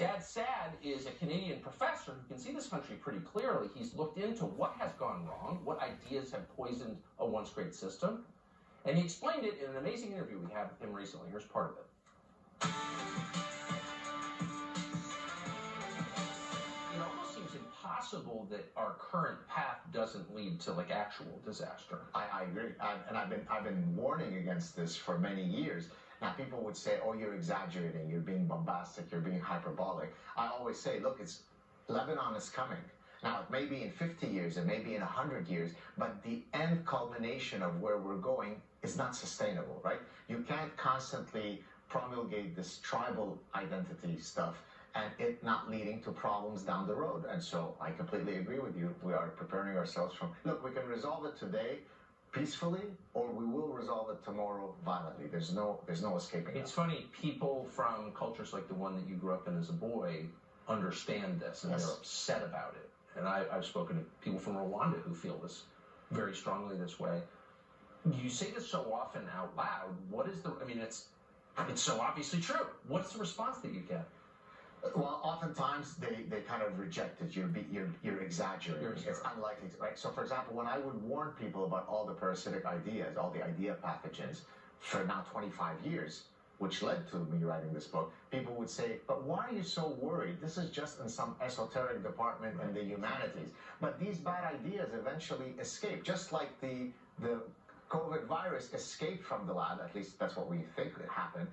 Saad is a Canadian professor who can see this country pretty clearly. He's looked into what has gone wrong, what ideas have poisoned a once great system, and he explained it in an amazing interview we had with him recently. Here's part of it. It almost seems impossible that our current path doesn't lead to like actual disaster. I agree, and I've been warning against this for many years. Now, people would say, "Oh, you're exaggerating. You're being bombastic. You're being hyperbolic." I always say, "Look, Lebanon is coming. Now, it may be in 50 years, it may be in 100 years, but the end culmination of where we're going is not sustainable, right? You can't constantly promulgate this tribal identity stuff and it not leading to problems down the road." And so I completely agree with you. We are preparing ourselves look, we can resolve it today peacefully, or we will resolve it tomorrow violently. There's no escaping it. It's funny, people from cultures like the one that you grew up in as a boy understand this, and Yes. they're upset about it. And I've spoken to people from Rwanda who feel this very strongly this way. You say this so often out loud. What is it's so obviously true. What's the response that you get? Well, oftentimes they kind of reject it. You're exaggerating. It's unlikely, right? So, for example, when I would warn people about all the parasitic ideas, all the idea pathogens, for now 25 years, which led to me writing this book, people would say, "But why are you so worried? This is just in some esoteric department in the humanities." But these bad ideas eventually escape, just like the COVID virus escaped from the lab. At least that's what we think happened.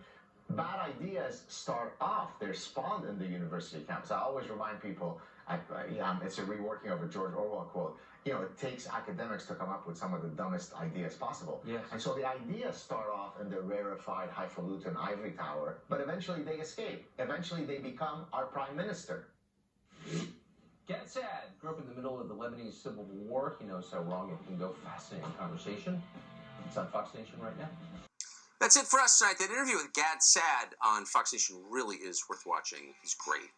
Bad ideas start off, they're spawned in the university campus. I always remind people, it's a reworking of a George Orwell quote, it takes academics to come up with some of the dumbest ideas possible. Yes. And so the ideas start off in the rarefied, highfalutin ivory tower, but eventually they escape. Eventually they become our prime minister. Saad grew up in the middle of the Lebanese Civil War. He knows how wrong it can go. Fascinating conversation. It's on Fox Nation right now. That's it for us tonight. That interview with Saad on Fox Nation really is worth watching. He's great.